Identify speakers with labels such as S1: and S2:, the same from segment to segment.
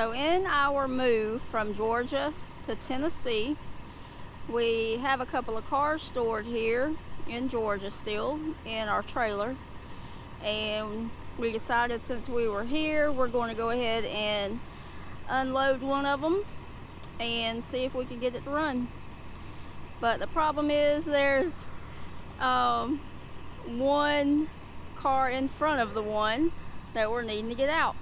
S1: So in our move from Georgia to Tennessee, we have a couple of cars stored here in Georgia still in our trailer, and we decided since we were here, we're going to go ahead and unload one of them and see if we can get it to run. But the problem is there's one car in front of the one that we're needing to get out.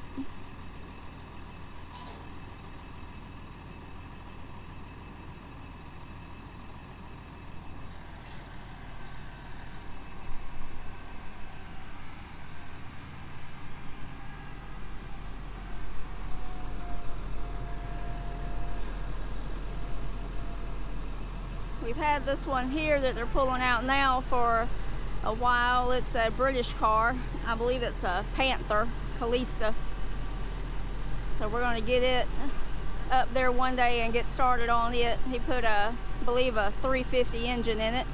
S1: We've had this one here that they're pulling out now for a while. It's a British car. I believe it's a Panther, Calista. So we're going to get it up there one day and get started on it. He put I believe a 350 engine in it,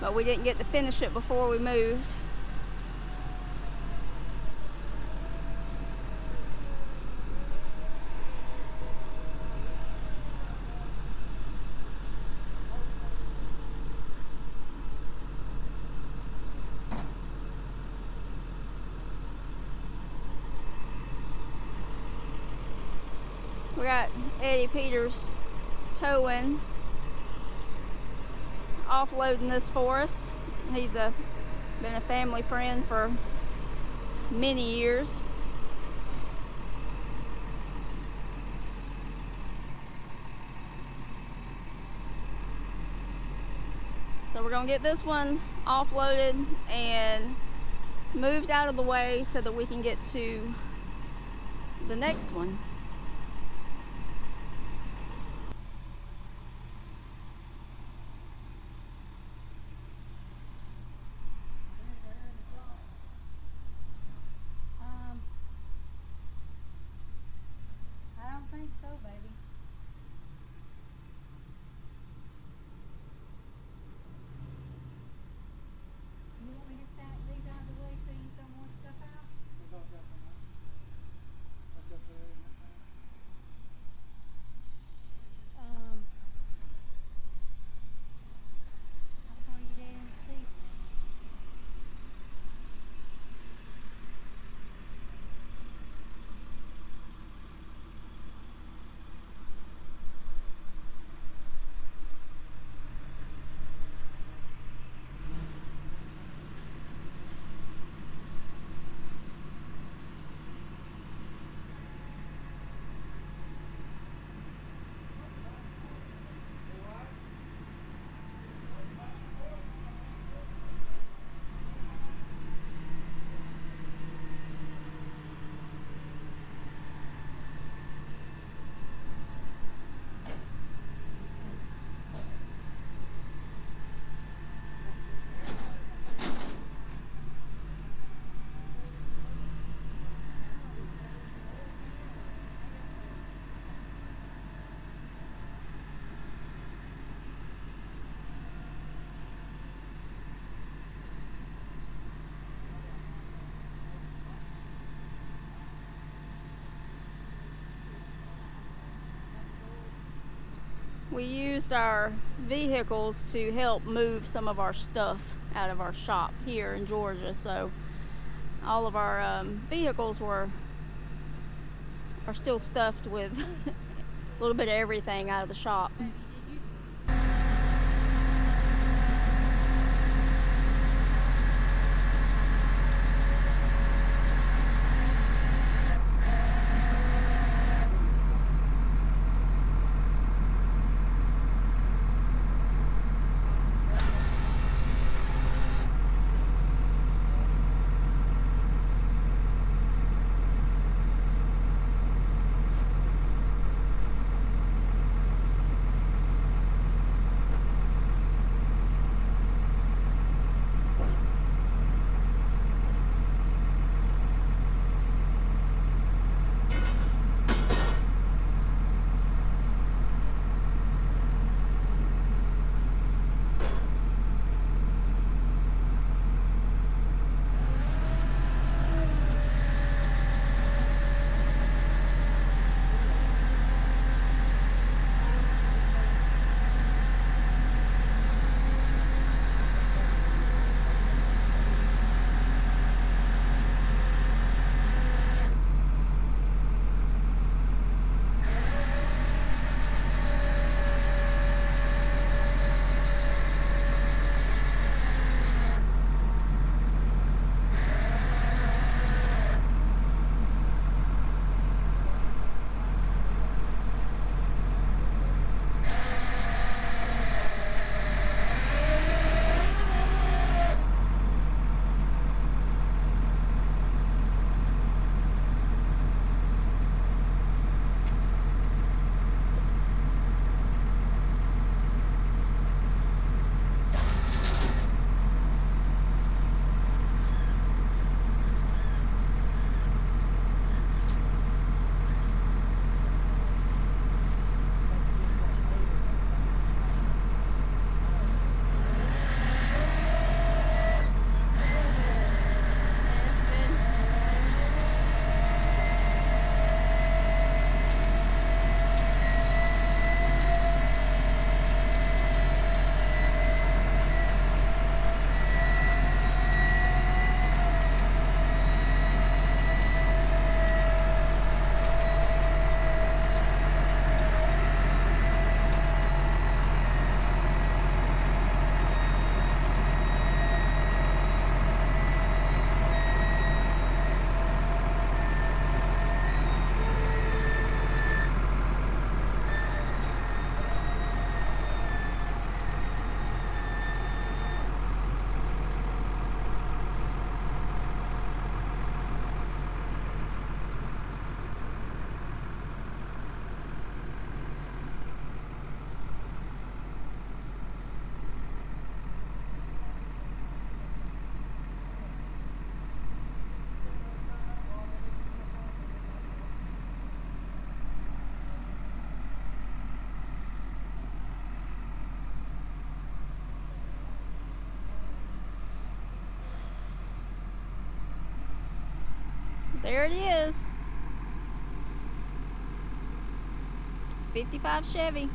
S1: but we didn't get to finish it before we moved. We got Eddie Peters towing, offloading this for us. He's been a family friend for many years. So we're gonna get this one offloaded and moved out of the way so that we can get to the next one.
S2: I don't think so, baby. You want me to stack these out of the way so you can throw more stuff out?
S3: What's all that from that? Let's go put it in that thing.
S2: I'll throw you there and see.
S1: We used our vehicles to help move some of our stuff out of our shop here in Georgia, so all of our vehicles are still stuffed with a little bit of everything out of the shop.
S2: Baby, did you?
S1: There it is. 55 Chevy.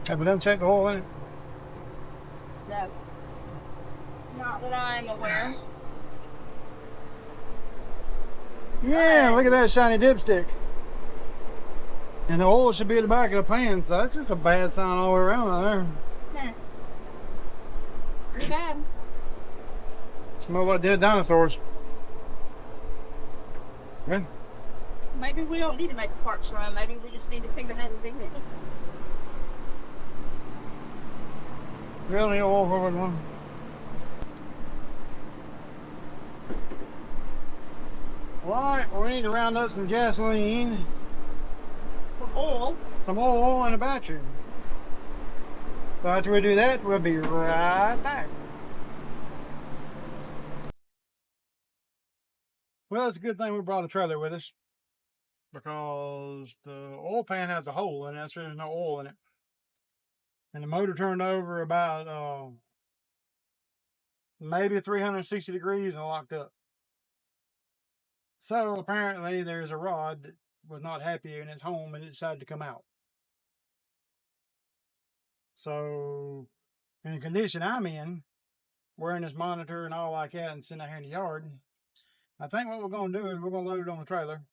S3: Have we done check the oil in it?
S1: No. Not that I am aware.
S3: Yeah, look at that shiny dipstick. And the oil should be at the back of the pan, so that's just a bad sign all the way around out there.
S1: Huh. Pretty bad.
S3: Smell like dead dinosaurs. Good.
S1: Maybe we don't need to make a parts run. Maybe we just need to figure that out.
S3: Really oil for one. Alright, well, we need to round up some gasoline.
S1: Oil.
S3: Some oil in the battery. So after we do that, we'll be right back. Well, it's a good thing we brought a trailer with us, because the oil pan has a hole in it, so there's no oil in it. And the motor turned over about maybe 360 degrees and locked up. So apparently there's a rod that was not happy in its home and it decided to come out. So in the condition I'm in, wearing this monitor and all like that and sitting out here in the yard, I think what we're going to do is we're going to load it on the trailer.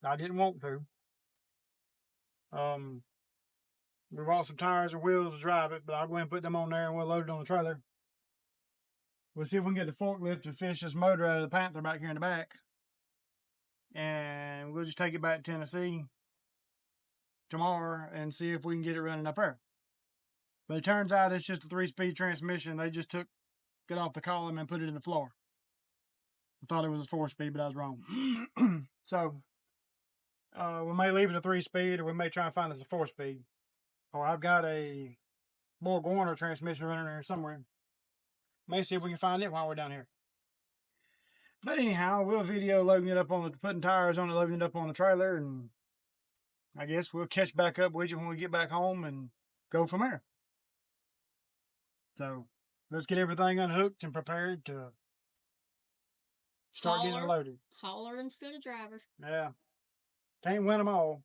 S3: I didn't want to. We bought some tires and wheels to drive it, but I'll go ahead and put them on there and we'll load it on the trailer. We'll see if we can get the forklift to fish this motor out of the Panther back here in the back. And we'll just take it back to Tennessee tomorrow and see if we can get it running up there. But it turns out it's just a 3-speed transmission. They just took it off the column and put it in the floor. I thought it was a 4-speed, but I was wrong. So we may leave it a 3-speed, or we may try and find us a 4-speed. Or I've got a Borg Warner transmission running there somewhere. May see if we can find it while we're down here. But anyhow, we'll video loading it up on the, putting tires on it, loading it up on the trailer, and I guess we'll catch back up with you when we get back home and go from there. So let's get everything unhooked and prepared to start getting loaded.
S1: Hauler instead of driver.
S3: Yeah. Can't win them all.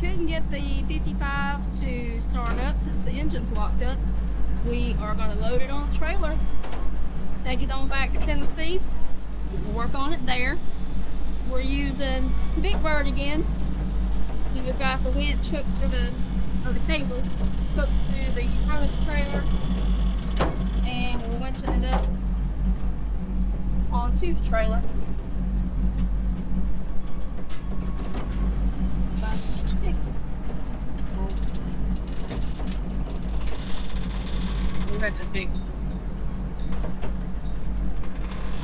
S1: couldn't get the 55 to start up since the engine's locked up, we are going to load it on the trailer, take it on back to Tennessee, work on it there. We're using Big Bird again. We've got the winch hooked to the cable hooked to the front of the trailer, and we're winching it up onto the trailer. About an inch big.
S2: That's a big.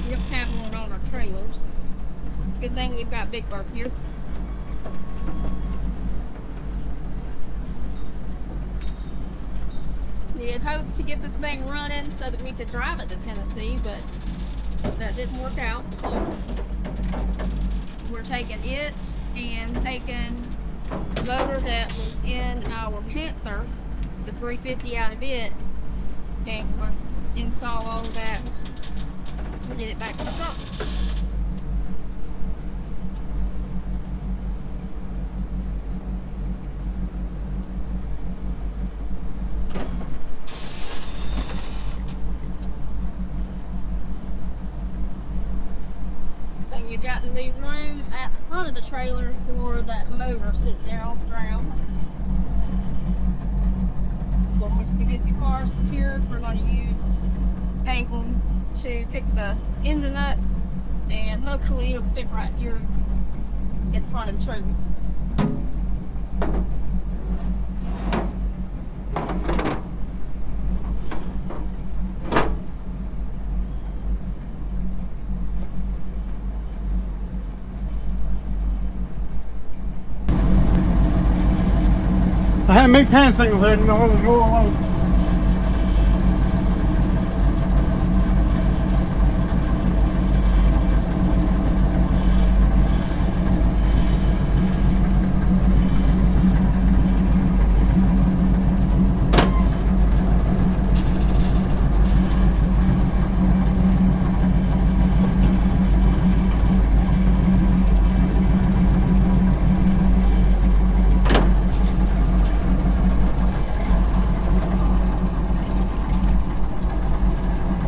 S1: We don't have one on our trailers. Good thing we've got Big Bird here. We had hoped to get this thing running so that we could drive it to Tennessee, but that didn't work out, so we're taking it and taking the motor that was in our Panther, the 350 out of it, and we'll install all of that so we get it back in the truck. So you've got to leave room at the front of the trailer for that motor sitting there on the ground. So once we get the car secured, we're going to use Payton to pick the engine up, and hopefully it'll fit right here in front of the trailer.
S3: I had mixed hand signals there, you know, it was more alone.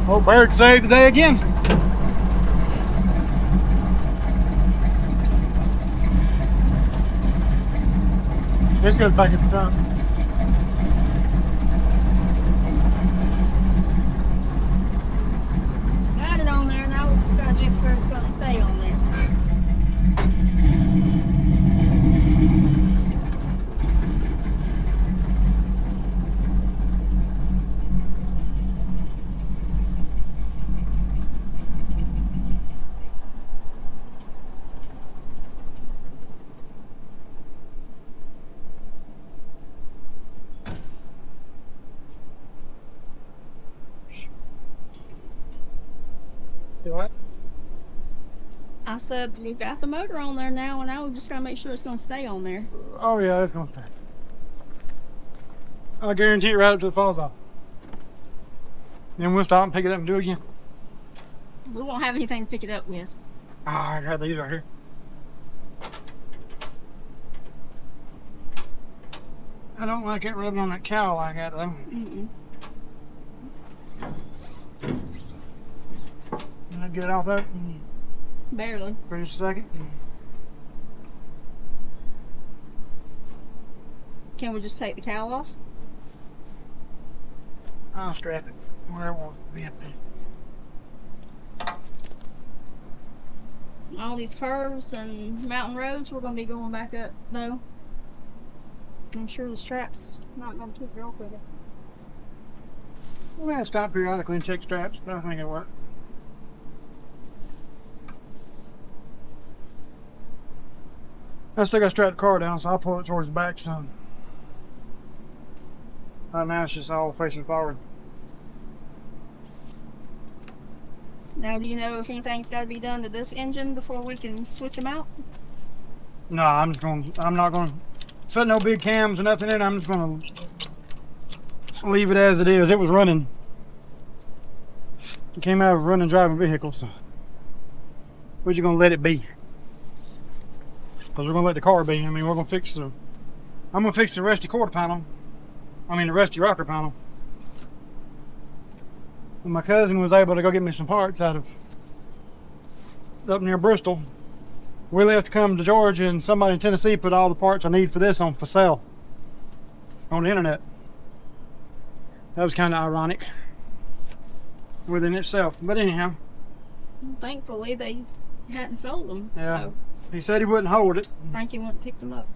S3: Oh, bird saved today again. This goes back at the top.
S1: Got it on there, now we're just going to make sure it's going to stay on there.
S3: You what?
S1: I said, we've got the motor on there now, and now we've just got to make sure it's going to stay on there.
S3: Oh yeah, it's gonna stay. I guarantee it right up till it falls off. Then we'll stop and pick it up and do it again.
S1: We won't have anything to pick it up with.
S3: Ah, I got these right here. I don't like it rubbing on that cowl like that though.
S1: Mm-mm.
S3: Can I get it off there?
S1: Barely.
S3: For just a second.
S1: Can we just take the cowl off?
S3: I'll strap it where it wants to be up there.
S1: All these curves and mountain roads, we're going to be going back up though. I'm sure the strap's not going to keep you off with it.
S3: We may stop periodically and check straps, but I think it'll work. I still got to strap the car down, so I'll pull it towards the back some. Right now it's just all facing forward.
S1: Now, do you know if anything's got to be done to this engine before we can switch them out?
S3: No, I'm not going to set no big cams or nothing in it. I'm just going to leave it as it is. It was running. It came out of a running driving vehicle, so we're just going to let it be. Because we're going to let the car be. I mean, we're going to fix the I'm gonna fix the rusty quarter panel. I mean the rusty rocker panel. And my cousin was able to go get me some parts out of up near Bristol. We left to come to Georgia, and somebody in Tennessee put all the parts I need for this on for sale on the internet. That was kind of ironic within itself. But anyhow.
S4: Thankfully, they hadn't sold them,
S3: Yeah.
S4: so
S3: He said he wouldn't hold it.
S4: Frankie wouldn't pick them up.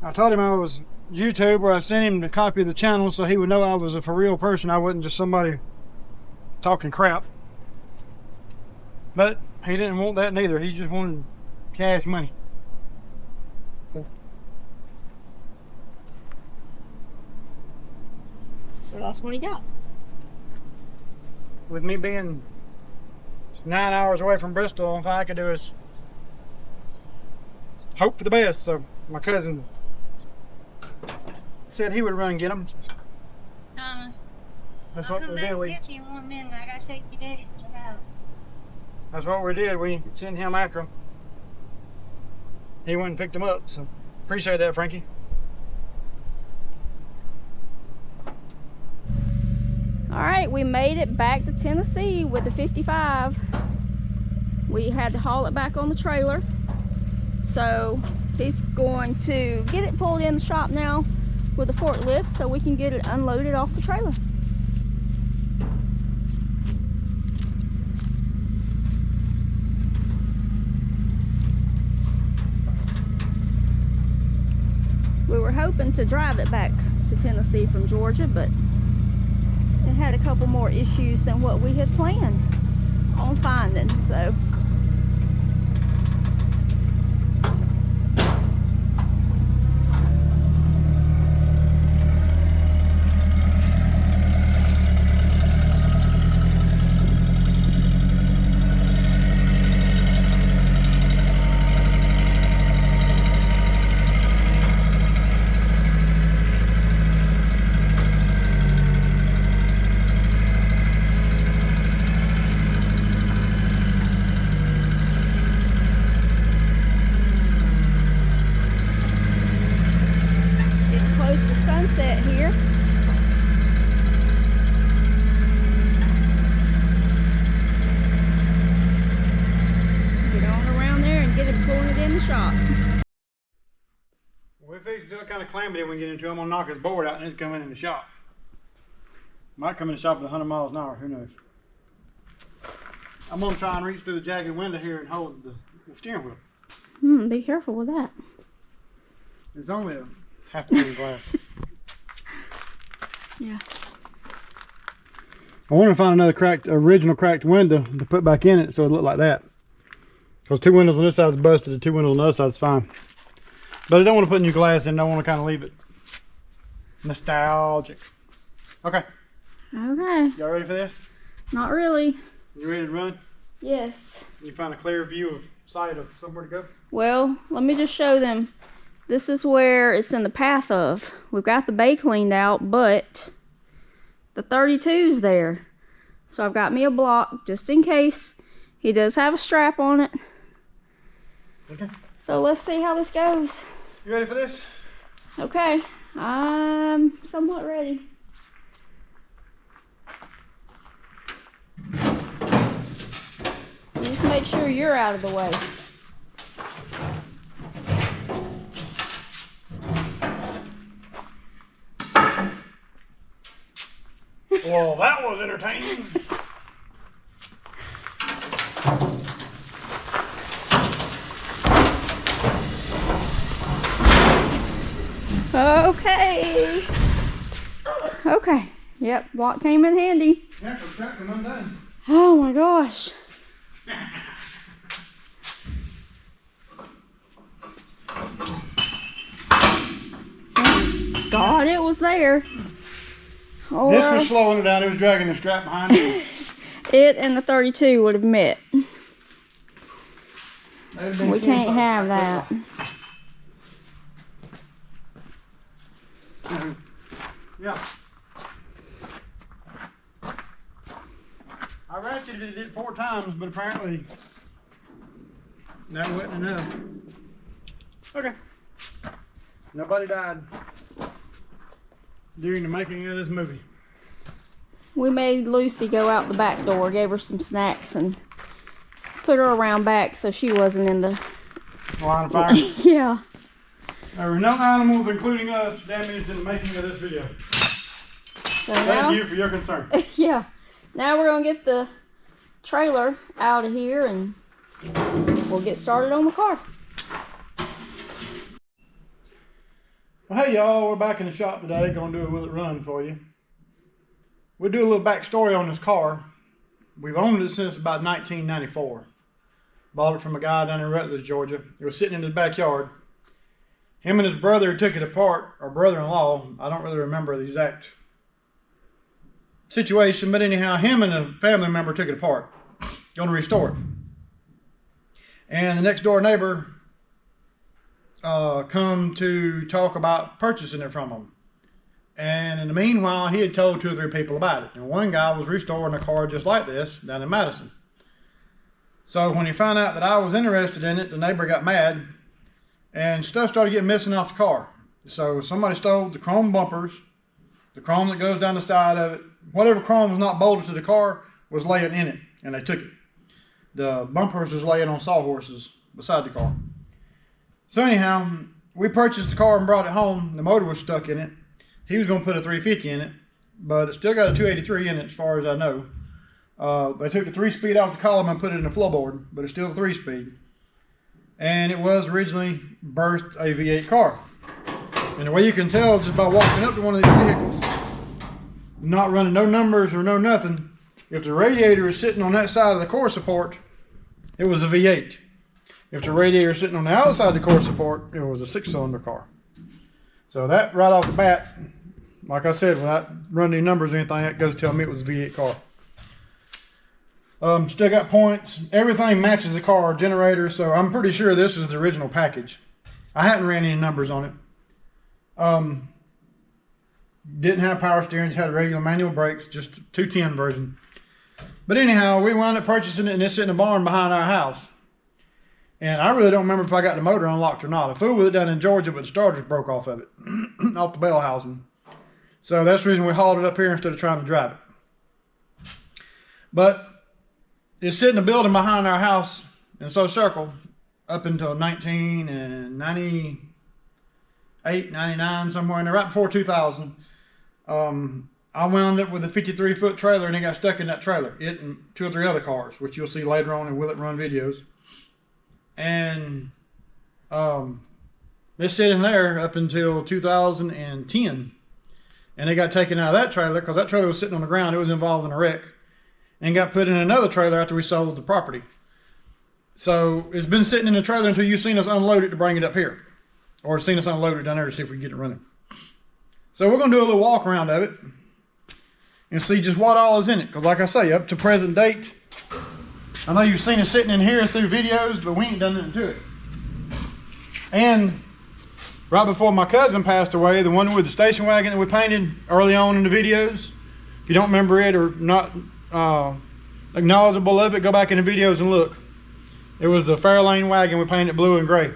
S3: I told him I was YouTuber. I sent him the copy of the channel so he would know I was a for real person. I wasn't just somebody talking crap. But he didn't want that neither. He just wanted cash money.
S4: So that's what he got.
S3: With me being 9 hours away from Bristol, all I could do is hope for the best. So my cousin said he would run and get them.
S2: Thomas,
S3: That's
S2: I'll
S3: what
S2: come
S3: we
S2: back
S3: did.
S2: and
S3: We
S2: get you in 1 minute. I gotta take your daddy to the house.
S3: That's what we did. We sent him after him. He went and picked him up. So appreciate that, Frankie.
S1: All right, we made it back to Tennessee with the 55. We had to haul it back on the trailer. So he's going to get it pulled in the shop now with a forklift so we can get it unloaded off the trailer. We were hoping to drive it back to Tennessee from Georgia, but it had a couple more issues than what we had planned on finding, so. Sunset here. Get on around there and get it pulling it in the shop.
S3: We fixed what kind of calamity we get into. I'm gonna knock his board out and it's coming in the shop. Might come in the shop at 100 miles an hour, who knows. I'm gonna try and reach through the jagged window here and hold the steering wheel.
S1: Be careful with that.
S3: It's only a half pane glass.
S1: Yeah.
S3: I want to find another original cracked window to put back in it so it looked like that. Because 2 windows on this side's busted, the 2 windows on the other side's fine. But I don't want to put new glass in, I want to kind of leave it nostalgic. Okay.
S1: Okay.
S3: Y'all ready for this?
S1: Not really.
S3: You ready to run?
S1: Yes.
S3: You find a clear view of sight of somewhere to go?
S1: Well, let me just show them. This is where it's in the path of. We've got the bay cleaned out, but the 32's there. So I've got me a block just in case. He does have a strap on it.
S3: Okay.
S1: So let's see how this goes.
S3: You ready for this?
S1: Okay, I'm somewhat ready. Just make sure you're out of the way.
S3: Well, that was entertaining.
S1: Okay. Okay. Yep, block came in handy.
S3: Yeah, so strap them undone.
S1: Oh my gosh. God, it was there. Or
S3: This was slowing it down. It was dragging the strap behind it.
S1: it and the 32 would have met. We can't have that.
S3: Yeah. I ratcheted it 4 times, but apparently that wasn't enough. Okay. Nobody died during the making of this movie.
S1: We made Lucy go out the back door, gave her some snacks, and put her around back so she wasn't in the
S3: Line of fire.
S1: yeah.
S3: There were no animals, including us, damaged in the making of this video.
S1: So
S3: Thank
S1: now,
S3: you for your concern.
S1: yeah. Now we're gonna get the trailer out of here and we'll get started on the car.
S3: Well, hey y'all, we're back in the shop today, gonna do a Will It Run for you. We'll do a little backstory on this car. We've owned it since about 1994. Bought it from a guy down in Rutledge, Georgia. It was sitting in his backyard. Him and his brother took it apart, or brother-in-law. I don't really remember the exact situation, but anyhow, him and a family member took it apart. Going to restore it. And the next door neighbor come to talk about purchasing it from him. And in the meanwhile, he had told 2 or 3 people about it. And one guy was restoring a car just like this down in Madison. So when he found out that I was interested in it, the neighbor got mad and stuff started getting missing off the car. So somebody stole the chrome bumpers, the chrome that goes down the side of it. Whatever chrome was not bolted to the car was laying in it, and they took it. The bumpers was laying on sawhorses beside the car. So anyhow, we purchased the car and brought it home. The motor was stuck in it. He was going to put a 350 in it, but it still got a 283 in it as far as I know. They took the 3-speed out the column and put it in the floorboard, but it's still a 3-speed. And it was originally birthed a V8 car. And the way you can tell just by walking up to one of these vehicles, not running no numbers or no nothing, if the radiator is sitting on that side of the core support, it was a V8. If the radiator is sitting on the outside of the core support, it was a 6-cylinder car. So that right off the bat, like I said, without running any numbers or anything, that goes to tell me it was a V8 car. Still got points. Everything matches the car, generator, so I'm pretty sure this is the original package. I hadn't ran any numbers on it. Didn't have power steering, just had regular manual brakes, just 210 version. But anyhow, we wound up purchasing it and it's in the barn behind our house. And I really don't remember if I got the motor unlocked or not. I fooled with it down in Georgia, but the starters broke off of it, off the bell housing. So that's the reason we hauled it up here instead of trying to drive it. But it's sitting in a building behind our house in So Circle up until 1998, 99, somewhere in there, right before 2000. I wound up with a 53-foot trailer and it got stuck in that trailer. It and 2 or 3 other cars, which you'll see later on in Will It Run videos. And it's sitting there up until 2010. And they got taken out of that trailer because that trailer was sitting on the ground. It was involved in a wreck. And got put in another trailer after we sold the property. So it's been sitting in the trailer until you've seen us unload it to bring it up here. Or seen us unload it down there to see if we can get it running. So we're going to do a little walk around of it. And see just what all is in it. Because like I say, up to present date, I know you've seen it sitting in here through videos, but we ain't done nothing to it. And right before my cousin passed away, the one with the station wagon that we painted early on in the videos, if you don't remember it or not acknowledgeable of it, go back in the videos and look. It was the Fairlane wagon. We painted blue and gray.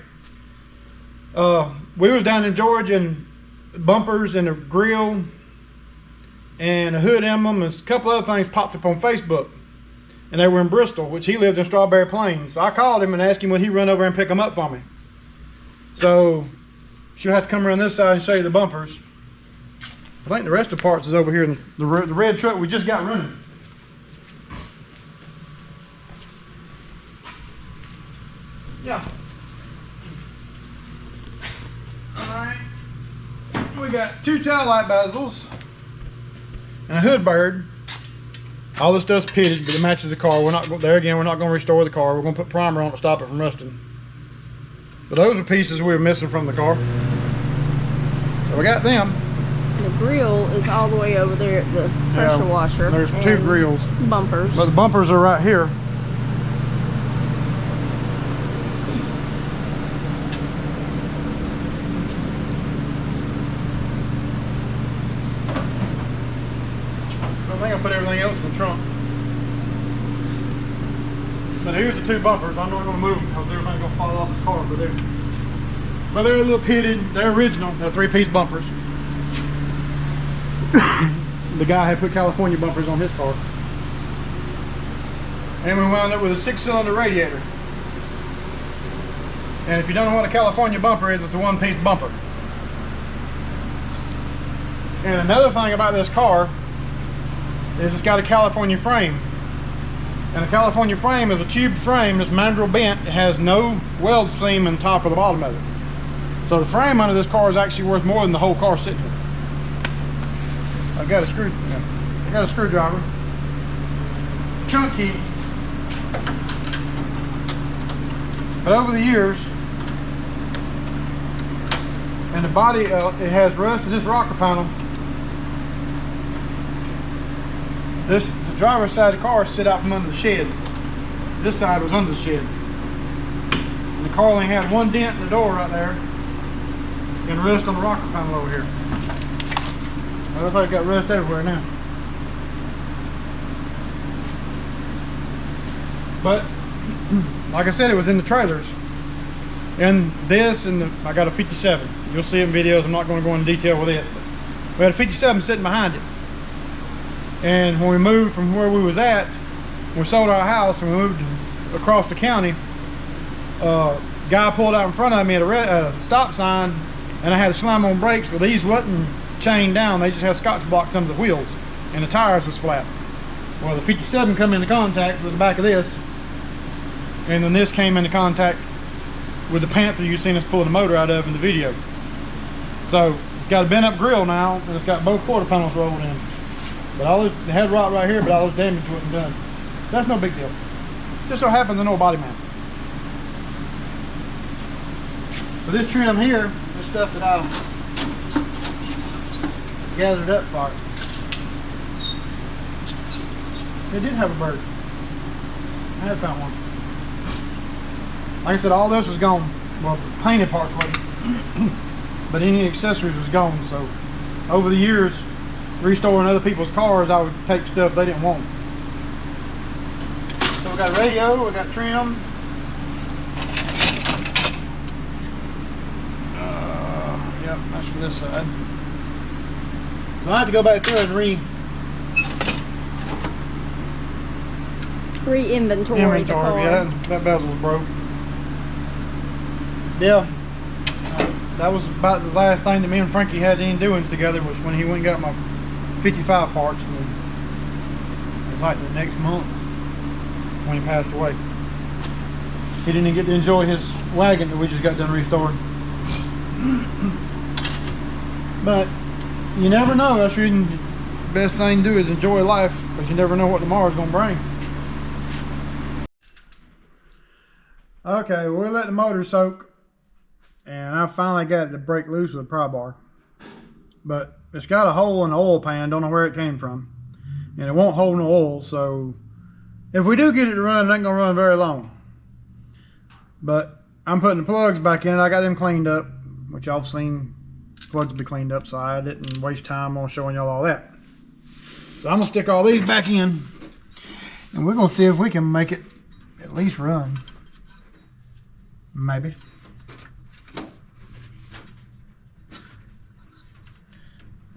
S3: We was down in Georgia and bumpers and a grill and a hood emblem and a couple other things popped up on Facebook. And they were in Bristol, which he lived in Strawberry Plains. So I called him and asked him would he run over and pick them up for me. So she'll have to come around this side and show you the bumpers. I think the rest of the parts is over here in the red truck we just got running. Yeah. Alright. We got 2 tail light bezels and a hood bird. All this stuff's pitted, but it matches the car. We're not there again. We're not going to restore the car. We're going to put primer on it to stop it from rusting. But those are pieces we were missing from the car. So we got them.
S1: The grill is all the way over there at the pressure washer.
S3: There's 2 grills.
S1: Bumpers.
S3: But the bumpers are right here. I think I put everything else in the trunk. But here's the 2 bumpers. I'm not going to move them because everything's going to fall off this car over there. But they're a little pitted. They're original. They're 3-piece bumpers. The guy had put California bumpers on his car. And we wound up with a 6-cylinder radiator. And if you don't know what a California bumper is, it's a 1-piece bumper. And another thing about this car is it's got a California frame. And a California frame is a tube frame that's mandrel bent. It has no weld seam in the top or the bottom of it. So the frame under this car is actually worth more than the whole car sitting here. I got a screwdriver, chunk key. But over the years, and the body, it has rust in this rocker panel. The driver's side of the car sit out from under the shed. This side was under the shed. And the car only had one dent in the door right there, and rust on the rocker panel over here. It looks like it got rust everywhere now. But like I said, it was in the trailers. And this, and I got a 57. You'll see it in videos. I'm not going to go into detail with it. But we had a 57 sitting behind it. And when we moved from where we was at, we sold our house and we moved across the county. Guy pulled out in front of me at a stop sign, and I had to slam on brakes. Well, these wasn't chained down. They just had Scotch blocks under the wheels, and the tires was flat. Well, the 57 come into contact with the back of this, and then this came into contact with the Panther you seen us pulling the motor out of in the video. So it's got a bent up grill now, and it's got both quarter panels rolled in. But all this, the head rot right here, but all this damage wasn't done. That's no big deal. Just so happens an old body mount. But this trim here, this stuff that I gathered up for it did have a bird. I had found one. Like I said, all this was gone. Well, the painted parts wasn't. But any accessories was gone. So over the years, restoring other people's cars, I would take stuff they didn't want. So we got radio, we got trim. Yep, that's for this side. So I have to go back through and
S1: re-inventory the car.
S3: Yeah, that bezel was broke. Yeah, that was about the last thing that me and Frankie had any doings together, was when he went and got my 55 parts. And it was like the next month when he passed away. He didn't even get to enjoy his wagon that we just got done restoring. But you never know. That's really the best thing to do, is enjoy life, because you never know what tomorrow's going to bring. Okay, we'll let the motor soak, and I finally got it to break loose with a pry bar. But it's got a hole in the oil pan, don't know where it came from, and it won't hold no oil, so if we do get it to run, it ain't gonna run very long. But I'm putting the plugs back in it. I got them cleaned up, which y'all have seen plugs be cleaned up, so I didn't waste time on showing y'all all that. So I'm gonna stick all these back in, and we're gonna see if we can make it at least run. Maybe.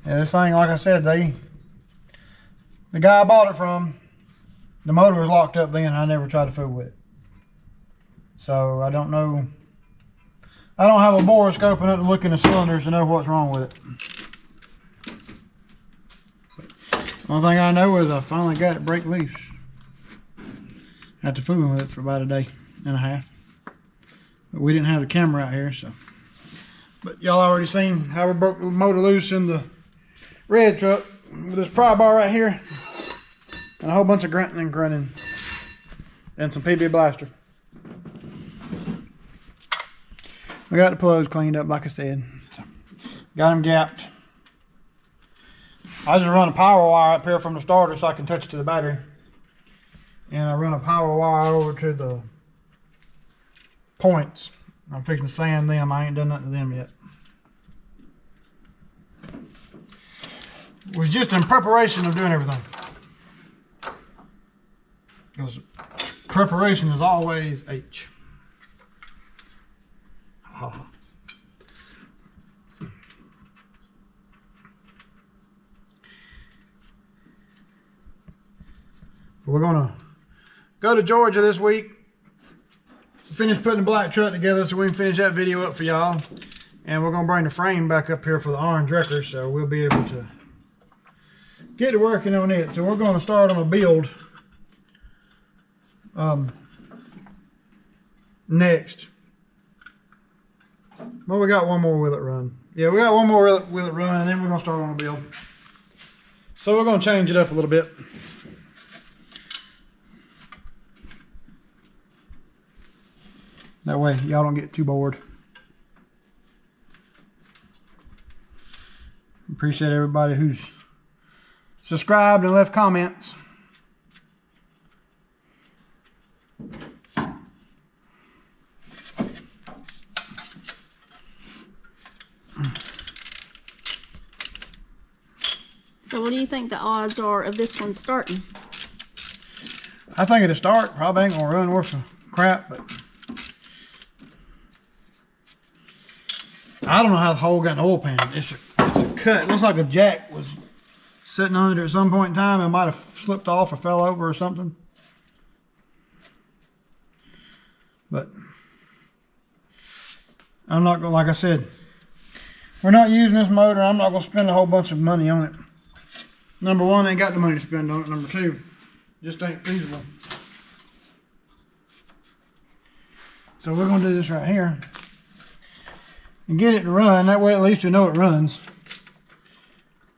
S3: Yeah, this thing, like I said, the guy I bought it from, the motor was locked up then. I never tried to fool with it. So I don't know. I don't have a borescope enough to look in the cylinders to know what's wrong with it. Only thing I know is I finally got it break loose after fooling with it for about a day and a half. But we didn't have the camera out here, so. But y'all already seen how we broke the motor loose in the red truck with this pry bar right here, and a whole bunch of grunting and grunting, and some PB blaster. We got the plugs cleaned up, like I said. So, got them gapped. I just run a power wire up here from the starter so I can touch it to the battery, and I run a power wire over to the points. I'm fixing to sand them. I ain't done nothing to them yet. It was just in preparation of doing everything, because preparation is always H. We're gonna go to Georgia this week. Finish putting the black truck together so we can finish that video up for y'all. And we're gonna bring the frame back up here for the orange wrecker, so we'll be able to get to working on it. So we're gonna start on a build next. Well, we got one more with it run. Yeah, we got one more with it run, and then we're gonna start on a build. So we're gonna change it up a little bit. That way y'all don't get too bored. Appreciate everybody who's subscribed and left comments.
S1: So what do you think the odds are of this one starting?
S3: I think it'll start. Probably ain't gonna run worth of crap, but I don't know how the hole got an oil pan. It's a cut. It looks like a jack was sitting under it at some point in time and might have slipped off or fell over or something. But I'm not gonna, like I said, we're not using this motor. I'm not gonna spend a whole bunch of money on it. Number one, I ain't got the money to spend on it. Number two, just ain't feasible. So we're gonna do this right here and get it to run. That way at least we know it runs.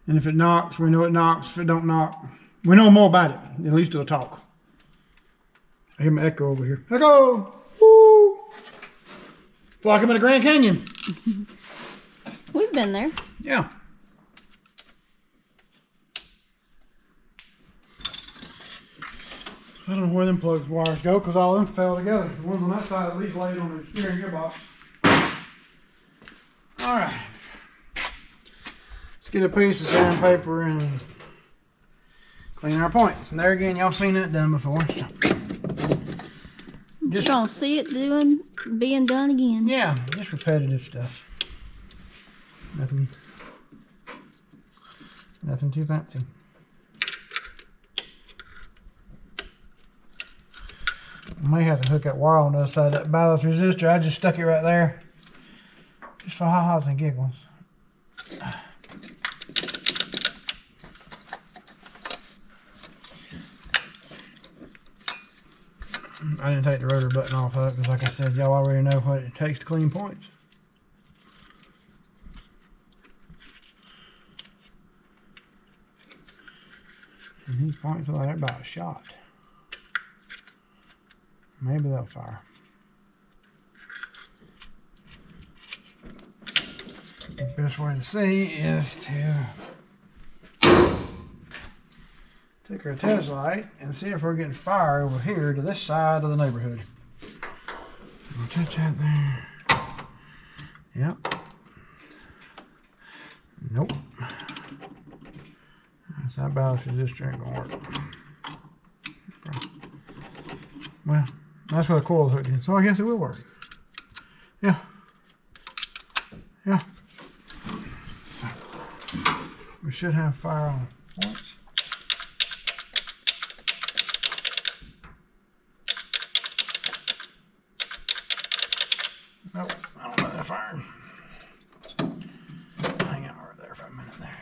S3: And if it knocks, we know it knocks. If it don't knock, we know more about it. At least it'll talk. I hear my echo over here. Echo! Woo! Feel like I'm in the Grand Canyon.
S1: We've been there.
S3: Yeah. I don't know where them plug wires go because all of them fell together. The ones on that side at least laid on the steering gearbox. Alright. Let's get a piece of sandpaper and clean our points. And there again, y'all seen that done before. So.
S1: Just gonna see it being done again.
S3: Yeah, just repetitive stuff. Nothing too fancy. I may have to hook that wire on the other side of that ballast resistor. I just stuck it right there. Just for ha-has and giggles. I didn't take the rotor button off of it because, like I said, y'all already know what it takes to clean points. And these points look like they're about shot. Maybe they'll fire. The best way to see is to take our test light and see if we're getting fire over here to this side of the neighborhood. We'll touch that there. Yep. Nope. That's that ballast resistor ain't gonna work. Well, that's what the coil's hooked in, so I guess it will work. Yeah. Yeah. So, we should have fire on the points. Nope, I don't know that fire. Hang out right there for a minute there.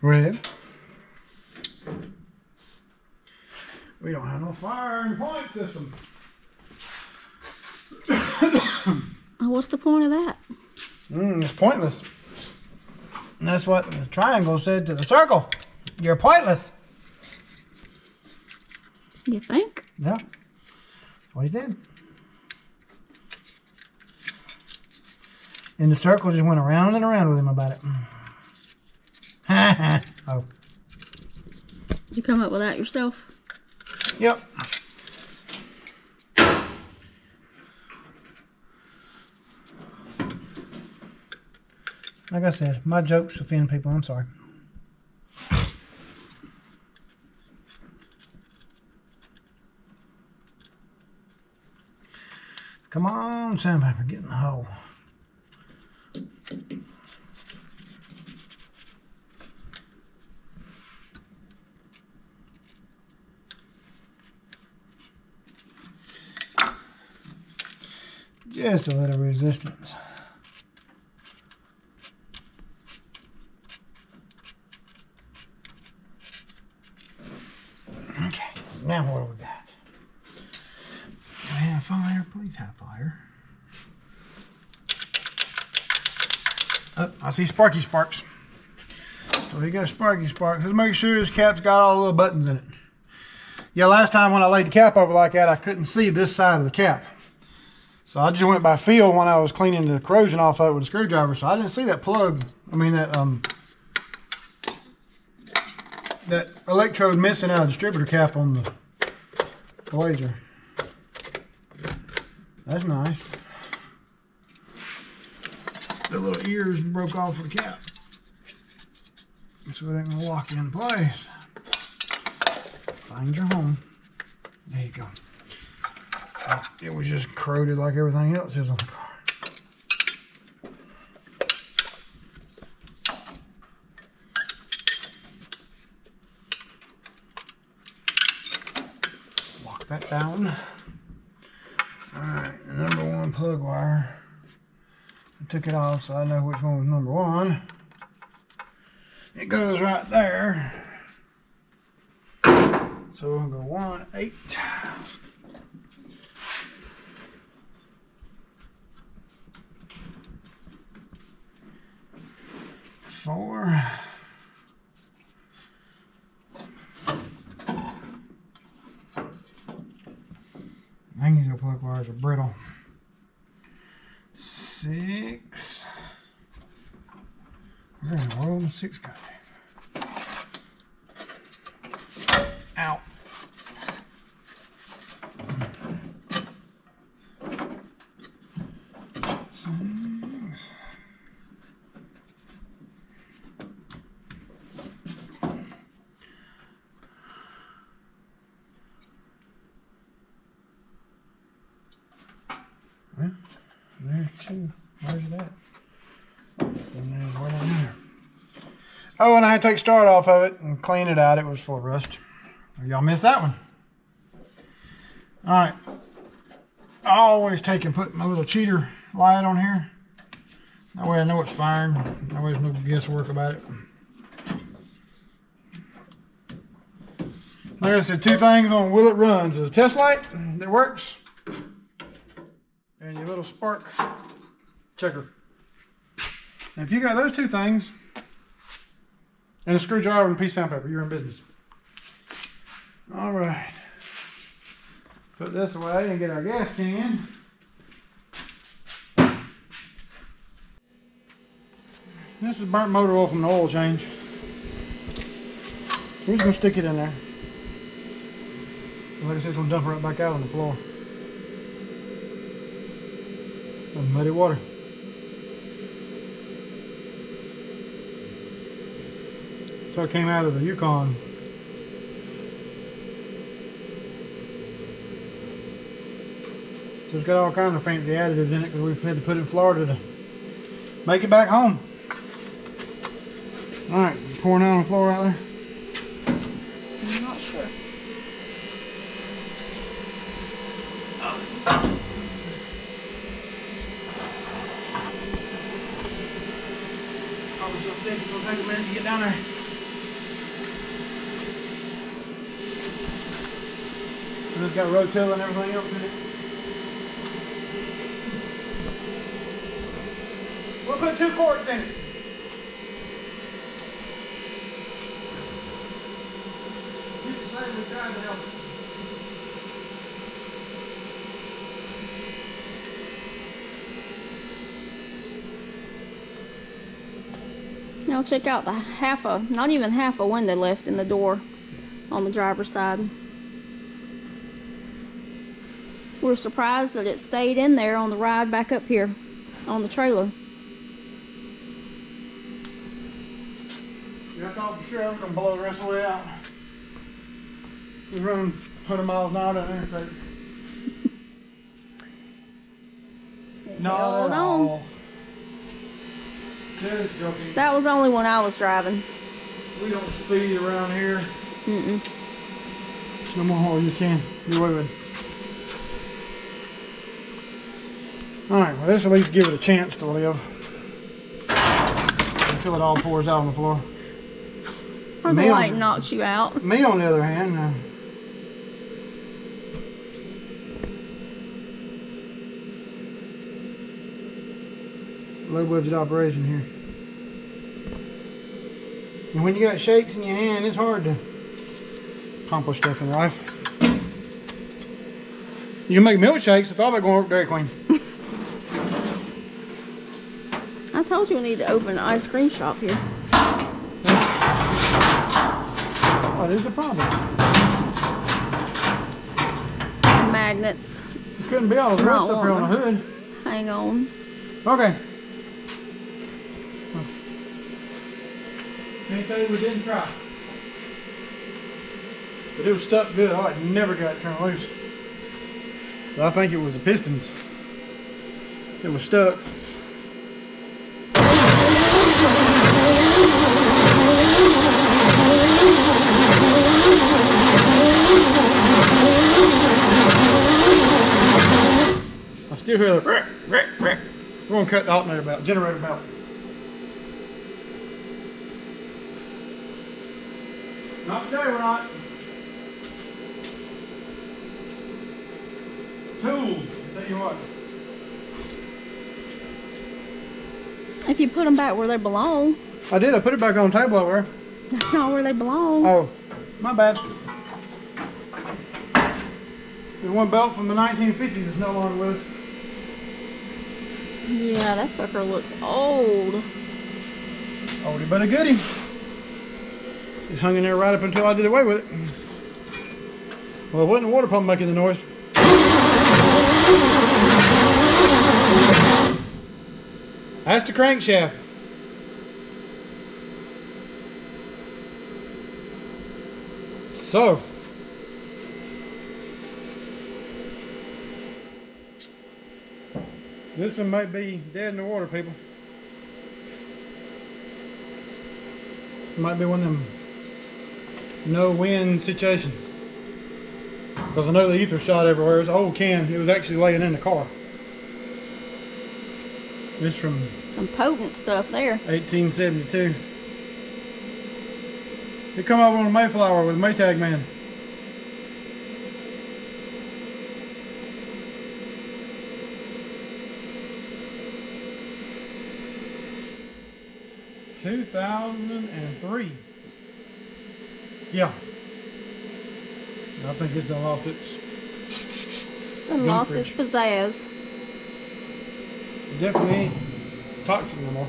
S3: Well, we don't have no fire in the point system.
S1: What's the point of that?
S3: It's pointless. And that's what the triangle said to the circle. You're pointless.
S1: You think?
S3: Yeah. That's what he said. And the circle just went around and around with him about it. Oh.
S1: Did you come up with that yourself?
S3: Yep. Like I said, my jokes offend people. I'm sorry. Come on, sandpaper, get in the hole. Just a little resistance. Okay, now what do we got? Do we have fire? Please have fire. Oh, I see sparky sparks. So we got sparky sparks. Let's make sure this cap's got all the little buttons in it. Yeah, last time when I laid the cap over like that, I couldn't see this side of the cap. So I just went by feel when I was cleaning the corrosion off of it with a screwdriver. So I didn't see that plug. I mean that electrode missing out of the distributor cap on the blazer. That's nice. The little ears broke off of the cap, so it ain't gonna lock in place. Find your home. There you go. It was just corroded like everything else is on the car. Lock that down. Alright, the number one plug wire. I took it off so I know which one was number one. It goes right there. So we'll go 1, 8. 4. Magnesium plug wires are brittle. 6. Where in the world is 6 going? Ow. Well, there's 2. Where's that? Oh, and I had to take start off of it and clean it out. It was full of rust. Y'all missed that one. Alright. I always take and put my little cheater light on here. That way I know it's firing. That way there's no guesswork about it. Like I said, 2 things on Will It Runs. There's a test light that works. And your little spark checker. And if you got those 2 things, and a screwdriver and a piece of sandpaper, you're in business. Alright. Put this away and get our gas can. This is burnt motor oil from the oil change. We're just going to stick it in there. Like I said, it's going to dump right back out on the floor. Some muddy water. So it came out of the Yukon. So it's got all kinds of fancy additives in it because we've had to put it in Florida to make it back home. Alright, pouring out on the floor out there.
S1: I'm not sure.
S3: Oh, so thick, it's going to take a minute to get down there. And it's got rotel and everything else in it. We'll put 2 quarts in it. You can say we're trying to help it.
S1: Now check out the not even half a window left in the door on the driver's side. We're surprised that it stayed in there on the ride back up here on the trailer.
S3: Yeah, I thought for sure I was going to blow the rest of the way out. We're running 100 miles an hour down the interstate. Not
S1: Hold
S3: at
S1: on.
S3: all. Just joking.
S1: That was only when I was driving.
S3: We don't speed around here.
S1: Mm-mm.
S3: No more hole you can. Get away with it. Alright, well let's at least give it a chance to live. Until it all pours out on the floor.
S1: Or the light knocks you out.
S3: Me on the other hand, low budget operation here. And when you got shakes in your hand, it's hard to accomplish stuff in life. You can make milkshakes. I thought about going to Dairy Queen.
S1: I told you we need to open an ice cream shop here.
S3: What is the problem?
S1: Magnets.
S3: It couldn't be all the rest
S1: Not
S3: up here on the
S1: wanting
S3: hood.
S1: Hang on.
S3: Okay. Can't say we didn't try. But it was stuck good. I never got it turned loose. But I think it was the pistons. It was stuck. I still hear the rick, rick, rick. We're gonna cut the alternator belt, generator belt. Not today, we're not. Tools, tell you what.
S1: If you put them back where they belong.
S3: I did, I put it back on the table over there.
S1: That's not where they belong.
S3: Oh, my bad. The one belt from the 1950s is no longer with us.
S1: Yeah, that sucker looks old.
S3: Oldie but a goodie. It hung in there right up until I did away with it. Well, it wasn't the water pump making the noise. That's the crankshaft. So, this one might be dead in the water, people. It might be one of them no wind situations. Because I know the ether shot everywhere. It's an old can. It was actually laying in the car. It's from
S1: Some potent stuff there.
S3: 1872. It come over on a Mayflower with Maytag Man. $2003. Yeah. I think it's done lost its.
S1: And lost its pizzazz.
S3: It definitely ain't toxic no more.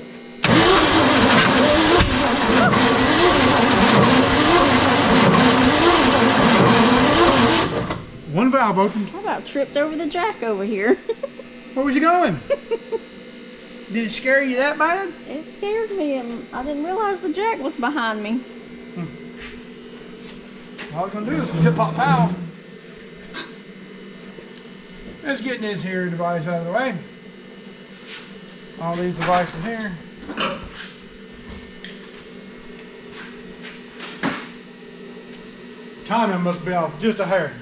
S3: One valve opened.
S1: I about tripped over the jack over here.
S3: Where was you going? Did it scare you that bad?
S1: It scared me and I didn't realize the jack was behind me.
S3: All I was gonna do is hip hop pow. Let's get this here device out of the way. All these devices here. Timing must be off just a hair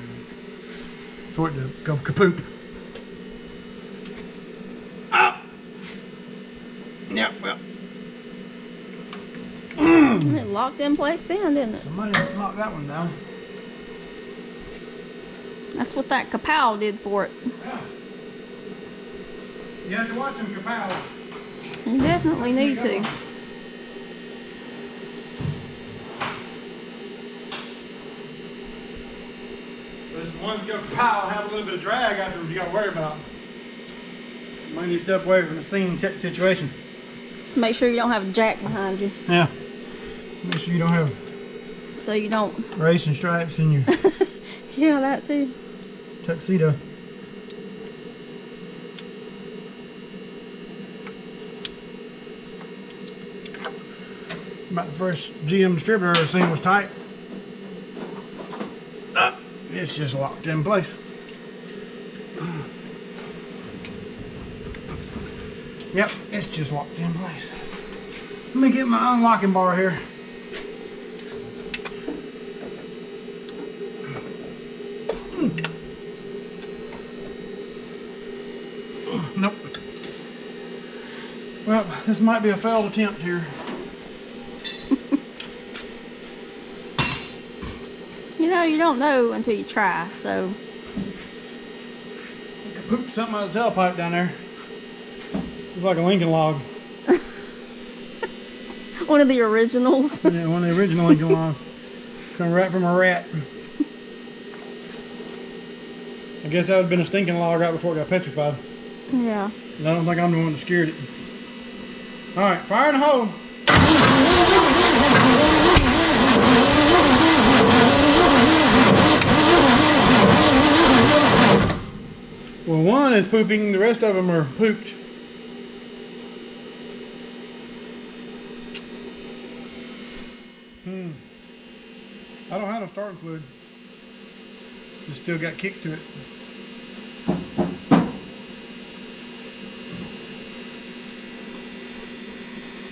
S3: for it to go kapoop. Ah! Yeah, well.
S1: And it locked in place then, didn't it?
S3: Somebody locked that one down.
S1: That's what that kapow did for it.
S3: Yeah. You have to watch them kapow.
S1: You definitely need to.
S3: But the ones that go kapow have a little bit of drag after them you got to worry about. You might need to step away from the scene check situation.
S1: Make sure you don't have a jack behind you.
S3: Yeah. Make sure you don't have
S1: So you don't.
S3: racing stripes in your
S1: Yeah, that too.
S3: tuxedo. About the first GM distributor I ever seen was tight. It's just locked in place. Yep, it's just locked in place. Let me get my unlocking bar here. Nope. Well, this might be a failed attempt here.
S1: You know, you don't know until you try, so.
S3: I could poop something out of the tailpipe down there. It's like a Lincoln log.
S1: One of the originals.
S3: Yeah, one of the original Lincoln logs. Come right from a rat. I guess that would have been a stinking log right before it got petrified.
S1: Yeah.
S3: And I don't think I'm the one that scared it. Alright, fire in the hole. Well, one is pooping, the rest of them are pooped. I don't have no starting fluid. Just still got kick to it.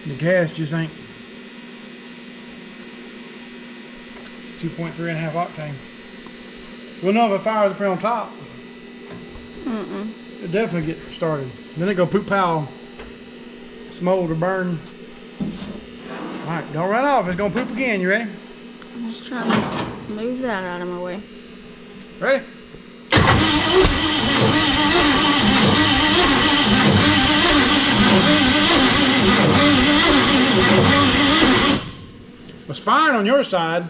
S3: The gas just ain't 2.3.5 octane. We'll know if it fires up here on top. It definitely get started. Then it go poop pile, smolder, burn. Alright, don't run off. It's gonna poop again. You ready?
S1: I'm just trying to move that out of my way.
S3: Ready? It's firing on your side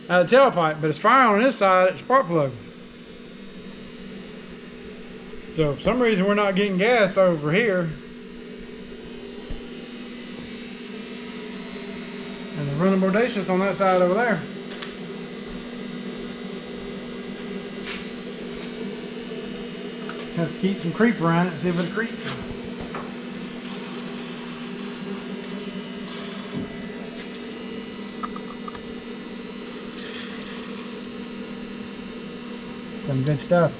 S3: out of the tailpipe, but it's firing on this side at the spark plug. So for some reason we're not getting gas over here. And they're running bodacious on that side over there. Have to keep some creep around it and see if it creeps. Some good stuff.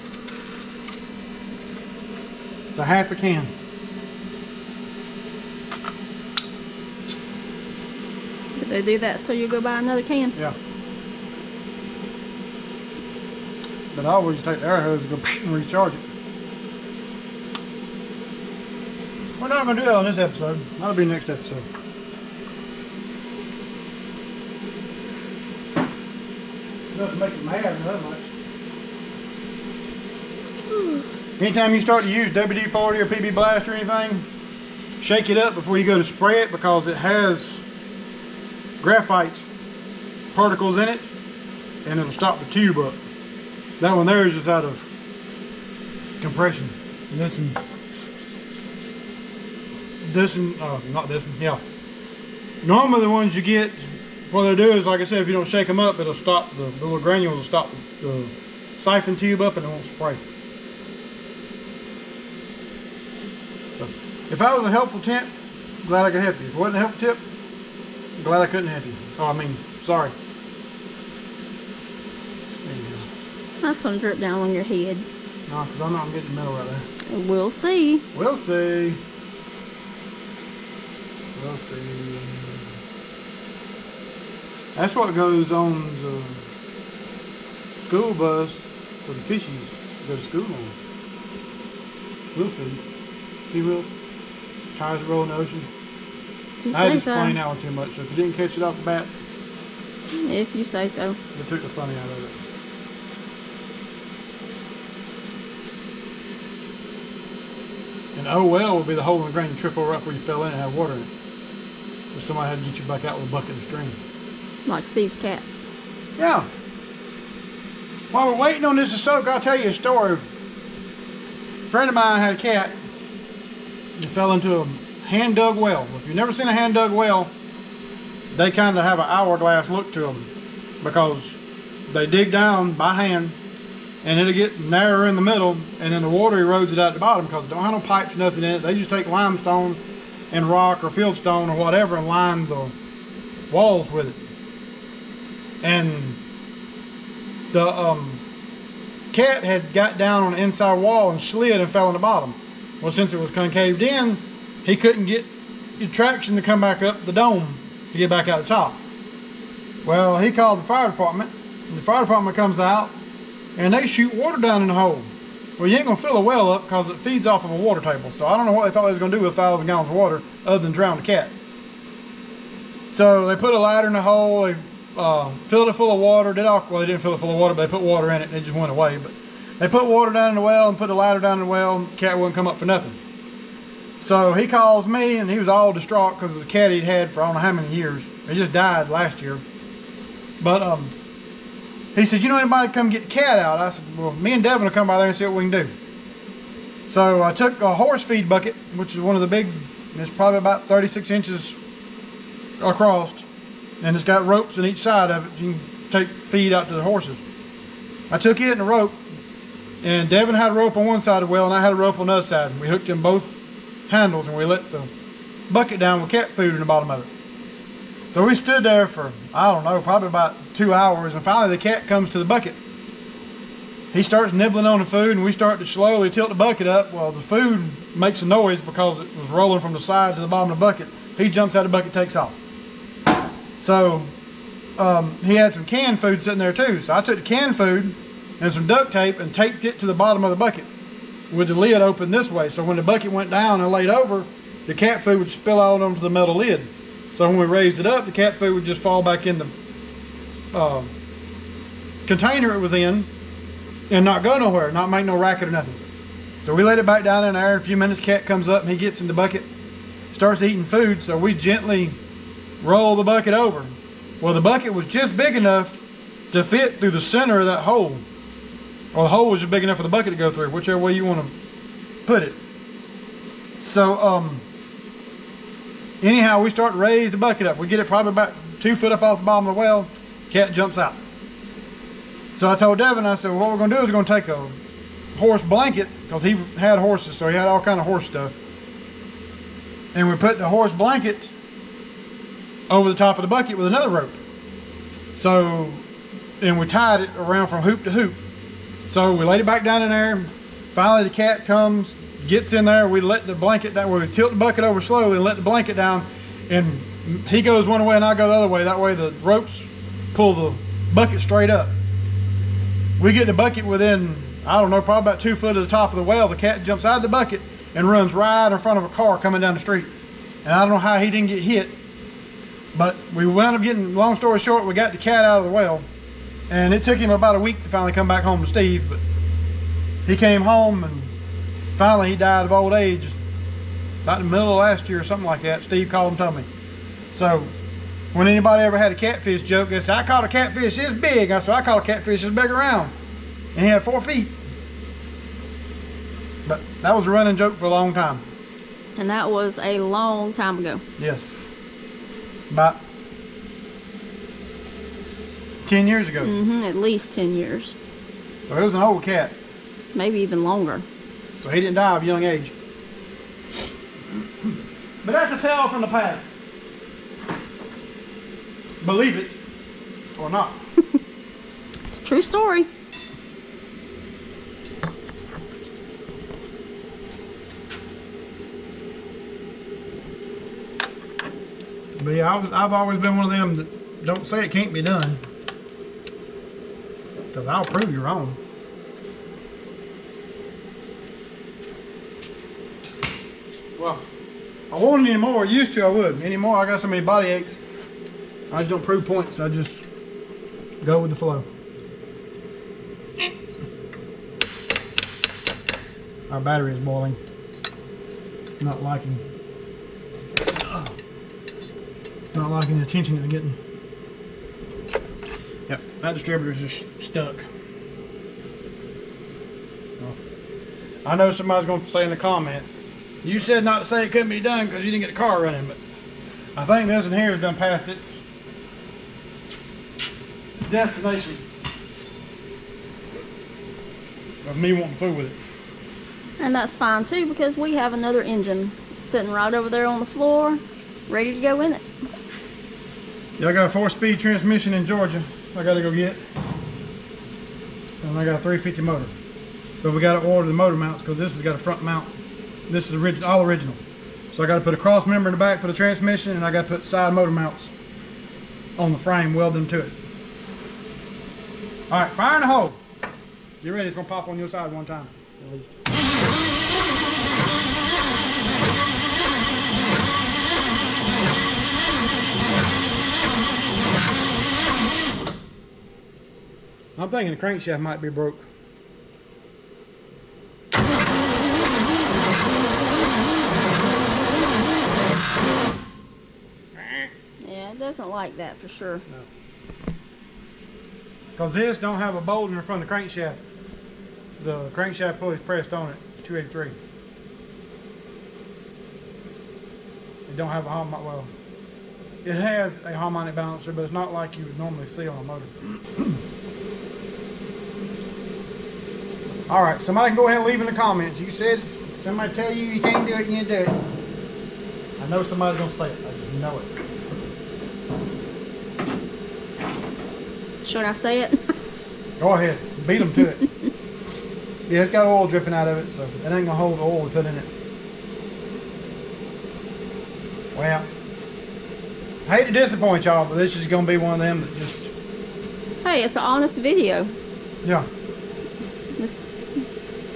S3: It's a half a can.
S1: Did they do that so you go buy another can?
S3: Yeah. But I always take the air hose and go and recharge it. We're not going to do that on this episode. That'll be next episode. Doesn't make it mad that much. Anytime you start to use WD-40 or PB Blast or anything, shake it up before you go to spray it because it has graphite particles in it and it'll stop the tube up. That one there is just out of compression. Not this one, yeah. Normally the ones you get, what they'll do is, like I said, if you don't shake them up, it'll stop, the little granules will stop the siphon tube up and it won't spray. So, if I was a helpful tip, glad I could help you. If it wasn't a helpful tip, glad I couldn't help you. Oh, I mean, sorry. There you go.
S1: That's going to drip down on your head.
S3: No, because I'm not going to get the metal right there.
S1: We'll see.
S3: We'll see. We'll see. That's what goes on the school bus for the fishies to go to school on. We'll see. See wheels? Tires that roll in the ocean.
S1: If you
S3: I had to
S1: say so.
S3: explain that one too much, so if you didn't catch it off the bat,
S1: If you say so.
S3: they took the funny out of it. And oh well would be the hole in the ground you trip over right before you fell in and had water in it. Or somebody had to get you back out with a bucket and string.
S1: Like Steve's cat.
S3: Yeah. While we're waiting on this to soak, I'll tell you a story. A friend of mine had a cat that fell into a hand-dug well. If you've never seen a hand-dug well, they kind of have an hourglass look to them because they dig down by hand and it'll get narrower in the middle and then the water erodes it out the bottom because it don't have no pipes, nothing in it. They just take limestone and rock or fieldstone or whatever and line the walls with it. And the cat had got down on the inside wall and slid and fell in the bottom. Well, since it was concaved in, he couldn't get the traction to come back up the dome to get back out the top. Well, he called the fire department, and the fire department comes out, and they shoot water down in the hole. Well, you ain't gonna fill a well up because it feeds off of a water table. So I don't know what they thought they was gonna do with 1,000 gallons of water other than drown the cat. So they put a ladder in the hole, they filled it full of water, well, they didn't fill it full of water, but they put water in it and it just went away. But they put water down in the well and put a ladder down in the well, and the cat wouldn't come up for nothing. So he calls me, and he was all distraught because it was a cat he'd had for I don't know how many years. He just died last year. But he said, you know anybody come get the cat out? I said, well, me and Devin will come by there and see what we can do. So I took a horse feed bucket, which is one of the big, it's probably about 36 inches across, and it's got ropes on each side of it. You can take feed out to the horses. I took it and a rope, and Devin had a rope on one side of the well, and I had a rope on the other side. And we hooked them both handles, and we let the bucket down with cat food in the bottom of it. So we stood there for, I don't know, probably about 2 hours, and finally the cat comes to the bucket. He starts nibbling on the food, and we start to slowly tilt the bucket up. Well, the food makes a noise because it was rolling from the side to the bottom of the bucket. He jumps out of the bucket, takes off. So he had some canned food sitting there too. So I took the canned food and some duct tape and taped it to the bottom of the bucket with the lid open this way. So when the bucket went down and laid over, the cat food would spill out onto the metal lid. So when we raised it up, the cat food would just fall back in the container it was in and not go nowhere, not make no racket or nothing. So we let it back down in there. In a few minutes, cat comes up and he gets in the bucket, starts eating food. So we gently roll the bucket over. Well, the bucket was just big enough to fit through the center of that hole. Or the hole was just big enough for the bucket to go through, whichever way you want to put it. So, anyhow, we start to raise the bucket up. We get it probably about 2 foot up off the bottom of the well. Cat jumps out. So I told Devin, I said, well, what we're going to do is we're going to take a horse blanket, because he had horses, so he had all kind of horse stuff. And we put the horse blanket over the top of the bucket with another rope. So, and we tied it around from hoop to hoop. So we laid it back down in there. Finally, the cat comes, gets in there. We let the blanket down. We tilt the bucket over slowly and let the blanket down. And he goes one way and I go the other way. That way the ropes pull the bucket straight up. We get the bucket within, I don't know, probably about 2 foot of the top of the well. The cat jumps out of the bucket and runs right in front of a car coming down the street. And I don't know how he didn't get hit. But we wound up getting, long story short, we got the cat out of the well. And it took him about a week to finally come back home to Steve, but he came home and finally he died of old age about the middle of last year or something like that. Steve called and told me. So when anybody ever had a catfish joke, they said, I caught a catfish this big. I said, I caught a catfish this big around. And he had 4 feet. But that was a running joke for a long time.
S1: And that was a long time ago.
S3: Yes. About 10 years ago.
S1: At least 10 years.
S3: So it was an old cat.
S1: Maybe even longer.
S3: So he didn't die of a young age. But that's a tale from the past. Believe it or not.
S1: It's a true story.
S3: But yeah, I've always been one of them that don't say it can't be done. Because I'll prove you wrong. Well, I won't anymore. I used to, I would. Anymore, I got so many body aches. I just don't prove points. I just go with the flow. Our battery is boiling. Not liking the attention it's getting. Yep, that distributor is just stuck. Well, I know somebody's going to say in the comments, you said not to say it couldn't be done because you didn't get a car running, but I think this one here has done past its destination of me wanting to fool with it.
S1: And that's fine too, because we have another engine sitting right over there on the floor, ready to go in it.
S3: Yeah, I got a 4-speed transmission in Georgia I got to go get. And I got a 350 motor. But we got to order the motor mounts because this has got a front mount. This is all original. So I got to put a cross member in the back for the transmission, and I got to put side motor mounts on the frame, weld them to it. All right, fire in the hole. Get ready, it's gonna pop on your side one time, at least. I'm thinking the crankshaft might be broke.
S1: Yeah, it doesn't like that for sure.
S3: No. Because this don't have a bolt in the front of the crankshaft. The crankshaft pulley is pressed on it. It's 283. It don't have a harmonic, well, it has a harmonic balancer, but it's not like you would normally see on a motor. All right, somebody can go ahead and leave in the comments. You said somebody tell you can't do it, you do it. I know somebody's gonna say it. I just know it.
S1: Should I say it?
S3: Go ahead, beat them to it. Yeah, it's got oil dripping out of it, so it ain't gonna hold the oil we put in it. Well, I hate to disappoint y'all, but this is gonna be one of them that just,
S1: Hey, it's an honest video.
S3: yeah.
S1: It's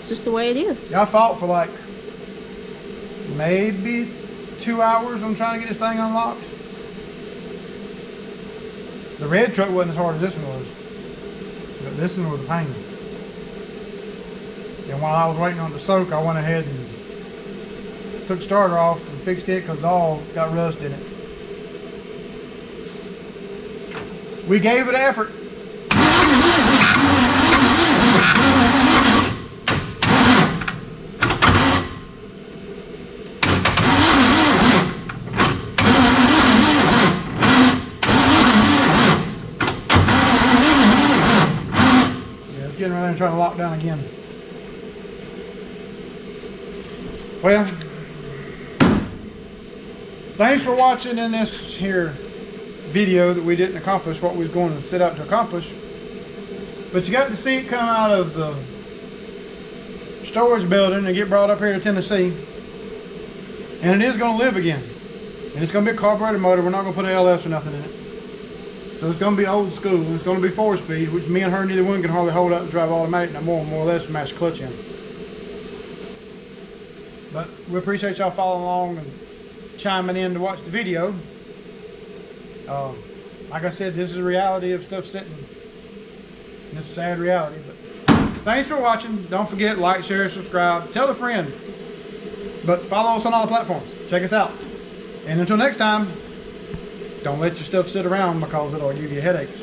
S1: just the way it is.
S3: I fought for like maybe 2 hours on trying to get this thing unlocked. The red truck wasn't as hard as this one was, but this one was a pain. And while I was waiting on it to soak, I went ahead and took the starter off and fixed it because all got rust in it. We gave it effort. Getting right there and trying to lock down again. Well, thanks for watching in this here video that we didn't accomplish what we was going to set out to accomplish. But you got to see it come out of the storage building and get brought up here to Tennessee. And it is going to live again. And it's going to be a carbureted motor. We're not going to put an LS or nothing in it. So it's going to be old school. It's going to be 4-speed, which me and her, neither one can hardly hold up and drive automatic no more or less match clutch in. But we appreciate y'all following along and chiming in to watch the video. Like I said, this is the reality of stuff sitting. And it's a sad reality. But thanks for watching. Don't forget, like, share, subscribe. Tell a friend. But follow us on all the platforms. Check us out. And until next time, don't let your stuff sit around because it'll give you headaches.